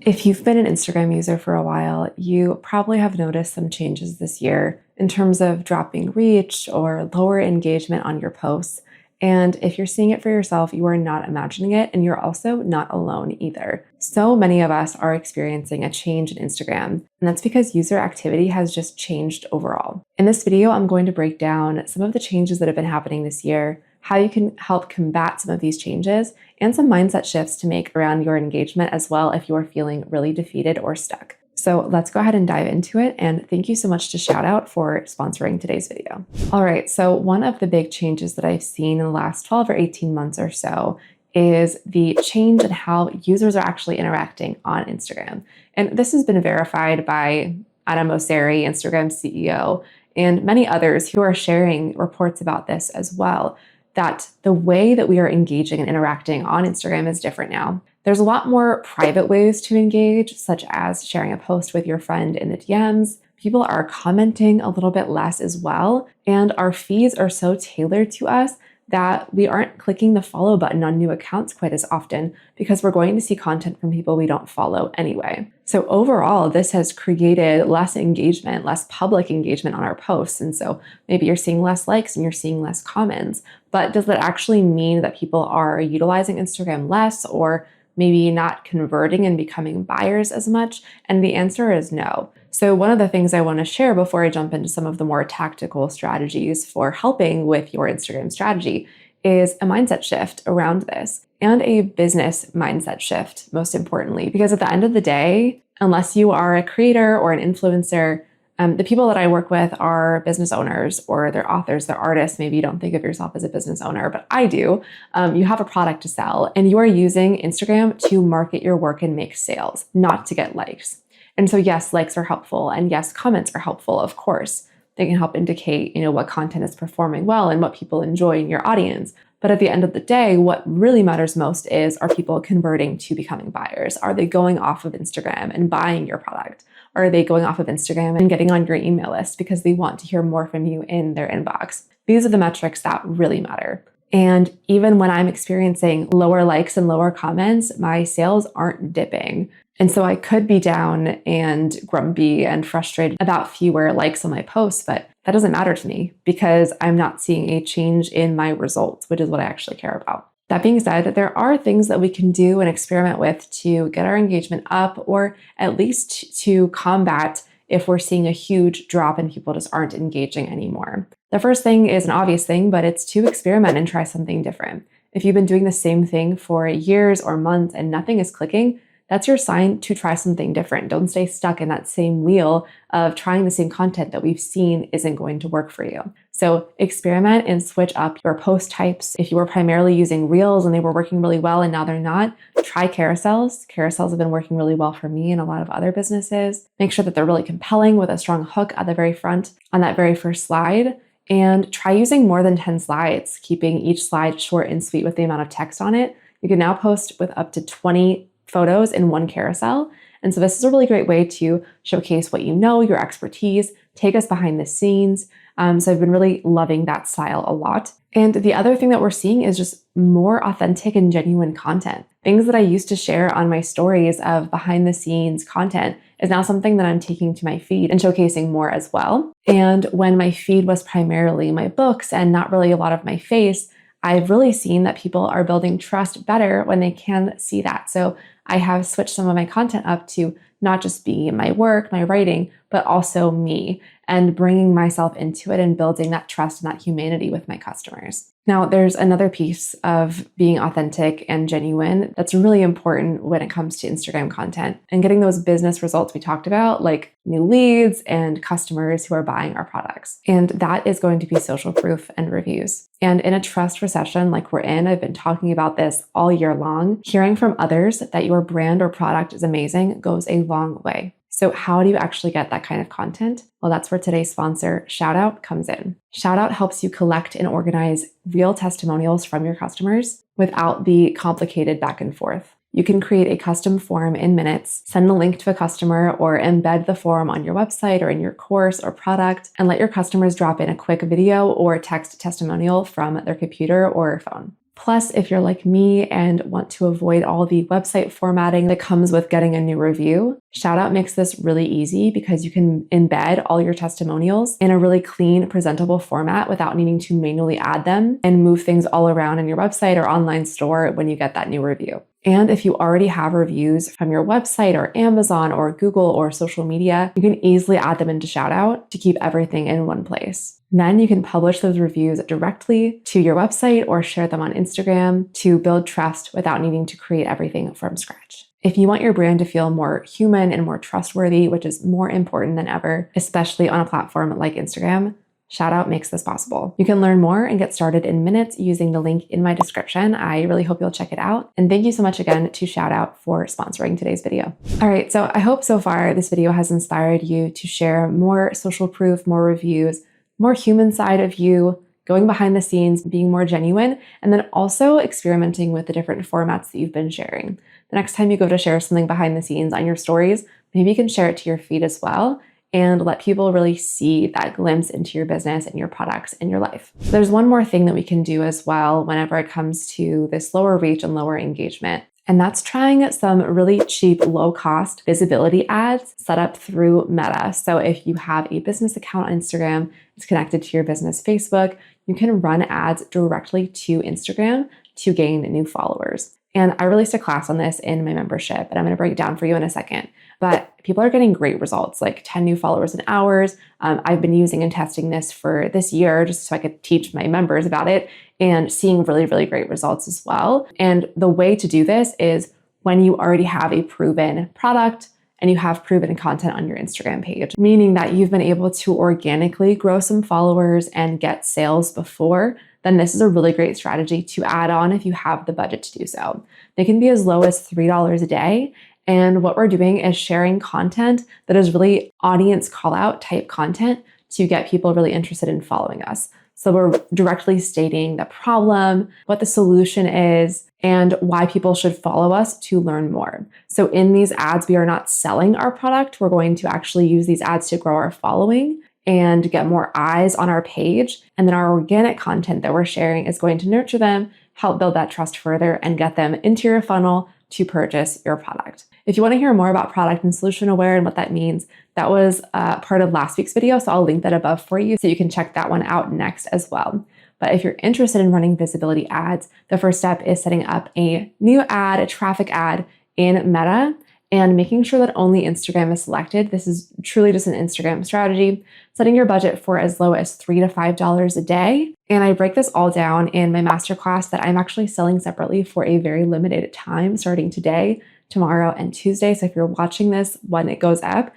If you've been an Instagram user for a while, you probably have noticed some changes this year in terms of dropping reach or lower engagement on your posts. And if you're seeing it for yourself, you are not imagining it, and you're also not alone either. So many of us are experiencing a change in Instagram, and that's because user activity has just changed overall. In this video, I'm going to break down some of the changes that have been happening this year, how you can help combat some of these changes, and some mindset shifts to make around your engagement as well if you are feeling really defeated or stuck. So let's go ahead and dive into it. And thank you so much to Shoutout for sponsoring today's video. All right, so one of the big changes that I've seen in the last 12 or 18 months or so is the change in how users are actually interacting on Instagram. And this has been verified by Adam Mosseri, Instagram CEO, and many others who are sharing reports about this as well, that the way that we are engaging and interacting on Instagram is different now. There's a lot more private ways to engage, such as sharing a post with your friend in the DMs. People are commenting a little bit less as well, and our feeds are so tailored to us that we aren't clicking the follow button on new accounts quite as often because we're going to see content from people we don't follow anyway. So overall, this has created less engagement, less public engagement on our posts. And so maybe you're seeing less likes and you're seeing less comments. But does that actually mean that people are utilizing Instagram less, or maybe not converting and becoming buyers as much? And the answer is no. So one of the things I want to share before I jump into some of the more tactical strategies for helping with your Instagram strategy is a mindset shift around this, and a business mindset shift, most importantly, because at the end of the day, unless you are a creator or an influencer, the people that I work with are business owners, or they're authors, they're artists. Maybe you don't think of yourself as a business owner, but I do. You have a product to sell, and you are using Instagram to market your work and make sales, not to get likes. And so yes, likes are helpful, and yes, comments are helpful, of course. They can help indicate, what content is performing well and what people enjoy in your audience. But at the end of the day, what really matters most is, are people converting to becoming buyers? Are they going off of Instagram and buying your product? Or are they going off of Instagram and getting on your email list because they want to hear more from you in their inbox? These are the metrics that really matter. And even when I'm experiencing lower likes and lower comments, my sales aren't dipping. And so I could be down and grumpy and frustrated about fewer likes on my posts, but that doesn't matter to me because I'm not seeing a change in my results, which is what I actually care about. That being said, there are things that we can do and experiment with to get our engagement up, or at least to combat if we're seeing a huge drop and people just aren't engaging anymore. The first thing is an obvious thing, but it's to experiment and try something different. If you've been doing the same thing for years or months and nothing is clicking, that's your sign to try something different. Don't stay stuck in that same wheel of trying the same content that we've seen isn't going to work for you. So experiment and switch up your post types. If you were primarily using Reels and they were working really well and now they're not, try carousels. Carousels have been working really well for me and a lot of other businesses. Make sure that they're really compelling with a strong hook at the very front on that very first slide. And try using more than 10 slides, keeping each slide short and sweet with the amount of text on it. You can now post with up to 20 photos in one carousel. And so this is a really great way to showcase what you know, your expertise, take us behind the scenes. So I've been really loving that style a lot. And the other thing that we're seeing is just more authentic and genuine content. Things that I used to share on my stories of behind the scenes content is now something that I'm taking to my feed and showcasing more as well. And when my feed was primarily my books and not really a lot of my face, I've really seen that people are building trust better when they can see that. So I have switched some of my content up to not just be my work, my writing, but also me, and bringing myself into it and building that trust and that humanity with my customers. Now, there's another piece of being authentic and genuine that's really important when it comes to Instagram content and getting those business results we talked about, like new leads and customers who are buying our products. And that is going to be social proof and reviews. And in a trust recession like we're in, I've been talking about this all year long, hearing from others that your brand or product is amazing goes a long way. So how do you actually get that kind of content? Well, that's where today's sponsor, Shoutout, comes in. Shoutout helps you collect and organize real testimonials from your customers without the complicated back and forth. You can create a custom form in minutes, send a link to a customer, or embed the form on your website or in your course or product, and let your customers drop in a quick video or text testimonial from their computer or phone. Plus, if you're like me and want to avoid all the website formatting that comes with getting a new review, Shoutout makes this really easy because you can embed all your testimonials in a really clean, presentable format without needing to manually add them and move things all around in your website or online store when you get that new review. And if you already have reviews from your website or Amazon or Google or social media, you can easily add them into Shoutout to keep everything in one place. Then you can publish those reviews directly to your website or share them on Instagram to build trust without needing to create everything from scratch. If you want your brand to feel more human and more trustworthy, which is more important than ever, especially on a platform like Instagram, Shoutout makes this possible. You can learn more and get started in minutes using the link in my description. I really hope you'll check it out. And thank you so much again to Shoutout for sponsoring today's video. All right, so I hope so far this video has inspired you to share more social proof, more reviews, more human side of you, going behind the scenes, being more genuine, and then also experimenting with the different formats that you've been sharing. The next time you go to share something behind the scenes on your stories, maybe you can share it to your feed as well and let people really see that glimpse into your business and your products and your life. There's one more thing that we can do as well whenever it comes to this lower reach and lower engagement. And that's trying some really cheap, low-cost visibility ads set up through Meta. So if you have a business account on Instagram, it's connected to your business Facebook, you can run ads directly to Instagram to gain new followers. And I released a class on this in my membership, and I'm going to break it down for you in a second. But people are getting great results, like 10 new followers in hours. I've been using and testing this for this year just so I could teach my members about it and seeing really, really great results as well. And the way to do this is when you already have a proven product and you have proven content on your Instagram page, meaning that you've been able to organically grow some followers and get sales before, then this is a really great strategy to add on if you have the budget to do so. They can be as low as $3 a day. And what we're doing is sharing content that is really audience call out type content to get people really interested in following us. So we're directly stating the problem, what the solution is, and why people should follow us to learn more. So in these ads, we are not selling our product. We're going to actually use these ads to grow our following and get more eyes on our page. And then our organic content that we're sharing is going to nurture them, help build that trust further, and get them into your funnel to purchase your product. If you want to hear more about product and solution aware and what that means, that was part of last week's video. So I'll link that above for you so you can check that one out next as well. But if you're interested in running visibility ads, the first step is setting up a new ad, a traffic ad in Meta, and making sure that only Instagram is selected. This is truly just an Instagram strategy. Setting your budget for as low as $3 to $5 a day. And I break this all down in my masterclass that I'm actually selling separately for a very limited time starting today, tomorrow, and Tuesday. So if you're watching this when it goes up,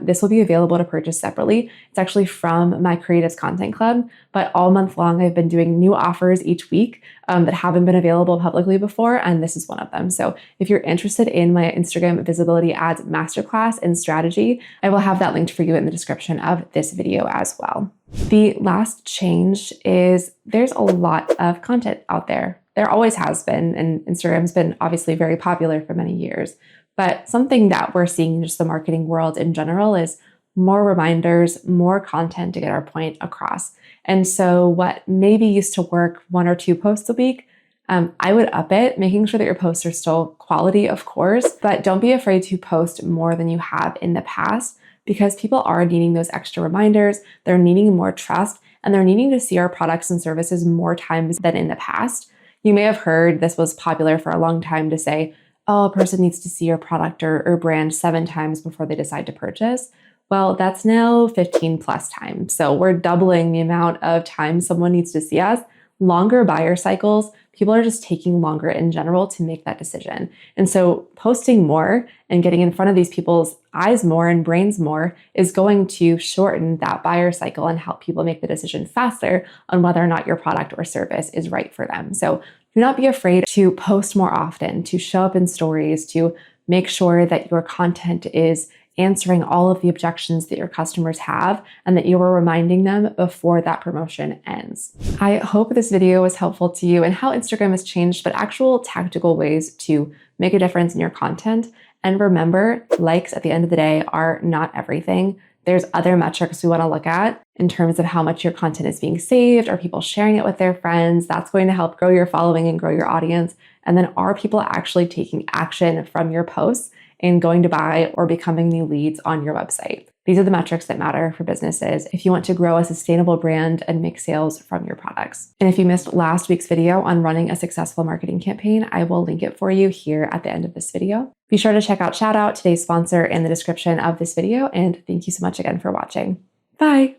this will be available to purchase separately. It's actually from my Creatives Content Club, but all month long, I've been doing new offers each week that haven't been available publicly before, and this is one of them. So if you're interested in my Instagram visibility ads masterclass and strategy, I will have that linked for you in the description of this video as well. The last change is there's a lot of content out there. There always has been, and Instagram's been obviously very popular for many years. But something that we're seeing in just the marketing world in general is more reminders, more content to get our point across. And so what maybe used to work 1 or 2 posts a week, I would up it, making sure that your posts are still quality, of course, but don't be afraid to post more than you have in the past because people are needing those extra reminders, they're needing more trust, and they're needing to see our products and services more times than in the past. You may have heard this was popular for a long time to say, oh, a person needs to see your product or brand 7 times before they decide to purchase. Well, that's now 15 plus times. So we're doubling the amount of time someone needs to see us. Longer buyer cycles, people are just taking longer in general to make that decision. And so posting more and getting in front of these people's eyes more and brains more is going to shorten that buyer cycle and help people make the decision faster on whether or not your product or service is right for them. So do not be afraid to post more often, to show up in stories, to make sure that your content is answering all of the objections that your customers have and that you are reminding them before that promotion ends. I hope this video was helpful to you and how Instagram has changed, but actual tactical ways to make a difference in your content. And remember, likes at the end of the day are not everything. There's other metrics we want to look at in terms of how much your content is being saved. Are people sharing it with their friends? That's going to help grow your following and grow your audience. And then are people actually taking action from your posts and going to buy or becoming new leads on your website? These are the metrics that matter for businesses if you want to grow a sustainable brand and make sales from your products. And if you missed last week's video on running a successful marketing campaign, I will link it for you here at the end of this video. Be sure to check out Shoutout, today's sponsor, in the description of this video. And thank you so much again for watching. Bye.